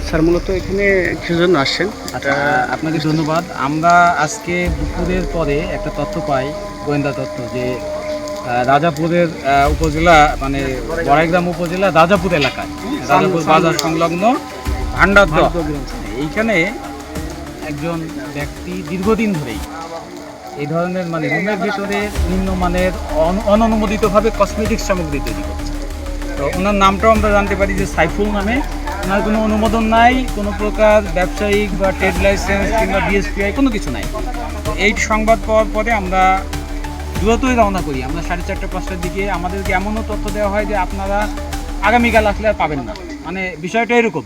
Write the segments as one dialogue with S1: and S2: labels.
S1: Sir মূলত এখানে কিসের জন্য আসছেন?
S2: আচ্ছা, আপনাকে ধন্যবাদ। আমরা আজকে দুপুরের পরে একটা তথ্য পাই, গোয়েন্দা তথ্য, যে রাজাপুরের উপজেলা মানে বড়াইগ্রাম উপজেলা রাজাপুর এলাকায়, রাজাপুর বাজার সংলগ্ন ভান্ডারদহ, এইখানে একজন ব্যক্তি দীর্ঘদিন ধরেই এই ধরনের মানে রুমের ভিতরে নিম্নমানের অননুমোদিতভাবে কসমেটিক্স সামগ্রী তৈরি করছে। তো ওনার নামটাও আমরা জানতে পারি যে সাইফুল নামে। ওনার কোনো অনুমোদন নাই, কোনো প্রকার ব্যবসায়িক বা ট্রেড লাইসেন্স কিংবা বিএসপিআই কোনো কিছু নাই। তো এই সংবাদ পাওয়ার পরে আমরা দ্রুতই রওনা করি। আমরা 4:30-5টার দিকে আমাদেরকে এমনও তথ্য দেওয়া হয় যে আপনারা আগামীকাল আসলে আর পাবেন না, মানে বিষয়টা এরকম।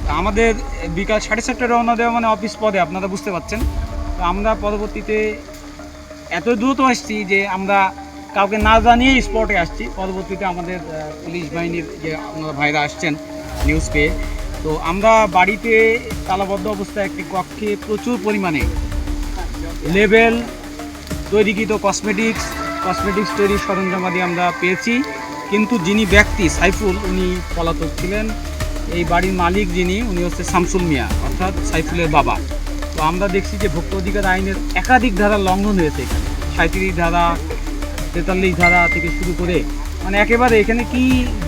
S2: তো আমাদের বিকাল 4:30টায় রওনা দেওয়া মানে অফিস পদে, আপনারা বুঝতে পারছেন। তো আমরা পরবর্তীতে এত দ্রুত আসছি যে আমরা কাউকে না জানিয়ে স্পটে আসছি। পরবর্তীতে আমাদের পুলিশ বাহিনীর যে আপনারা ভাইরা আসছেন নিউজ পেয়ে, তো আমরা বাড়িতে তালাবদ্ধ অবস্থায় একটি কক্ষে প্রচুর পরিমাণে লেবেল তৈরিকৃত কসমেটিক্স তৈরির সরঞ্জামাদি আমরা পেয়েছি। কিন্তু যিনি ব্যক্তি সাইফুল, উনি পলাতক ছিলেন। এই বাড়ির মালিক যিনি, উনি হচ্ছে শামসুল মিয়া, অর্থাৎ সাইফুলের বাবা। তো আমরা দেখছি যে ভোক্তা অধিকার আইনের একাধিক ধারা লঙ্ঘন হয়েছে এখানে, 37 ধারা, 43 ধারা থেকে শুরু করে, মানে একেবারে এখানে কি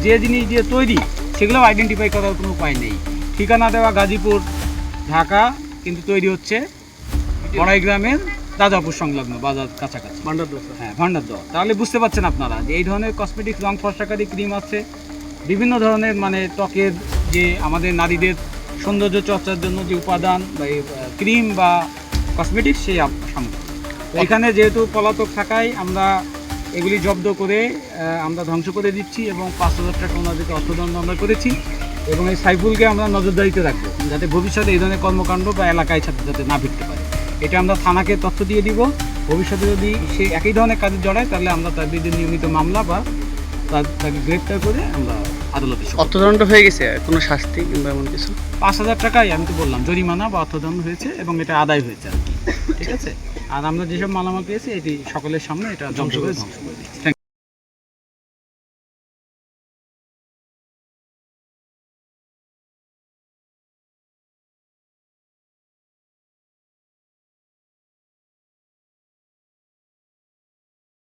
S2: যে জিনিস দিয়ে তৈরি সেগুলো আইডেন্টিফাই করার কোনো উপায় নেই। ঠিকানা দেওয়া গাজীপুর, ঢাকা, কিন্তু তৈরি হচ্ছে বড়াইগ্রামের রাজাপুর সংলগ্ন বাজার কাছাকাছি
S1: ভান্ডারদহ।
S2: হ্যাঁ, ভান্ডারদহ। তাহলে বুঝতে পারছেন আপনারা যে এই ধরনের কসমেটিক্স, রং ফর্সাকারী ক্রিম আছে, বিভিন্ন ধরনের মানে ত্বকের যে আমাদের নারীদের সৌন্দর্য চর্চার জন্য যে উপাদান বা ক্রিম বা কসমেটিক্স, সেই সামগ্রী। তো এখানে যেহেতু পলাতক থাকায় আমরা এগুলি জব্দ করে আমরা ধ্বংস করে দিচ্ছি এবং 5,000 টাকা ওনাদেরকে অর্থদণ্ড আমরা করেছি। এবং এই সাইফুলকে আমরা নজরদারিতে রাখবো যাতে ভবিষ্যতে এই ধরনের কর্মকাণ্ড বা এলাকায় যাতে না ভিড়তে পারে। এটা আমরা থানাকে তথ্য দিয়ে দিব। ভবিষ্যতে যদি সে একই ধরনের কাজে জড়ায় তাহলে আমরা তার বিরুদ্ধে নিয়মিত মামলা বা তাকে গ্রেপ্তার করে আমরা আদালতে
S1: অর্থদণ্ড হয়ে গেছে, কোনো শাস্তি কিংবা এমন কিছু?
S2: 5,000 টাকাই আমি তো বললাম জরিমানা বা অর্থদণ্ড হয়েছে এবং এটা আদায় হয়েছে আর কি। ঠিক আছে। আর আমরা যেসব মালামাল পেয়েছি এটি সকলের সামনে এটা ধ্বংস করে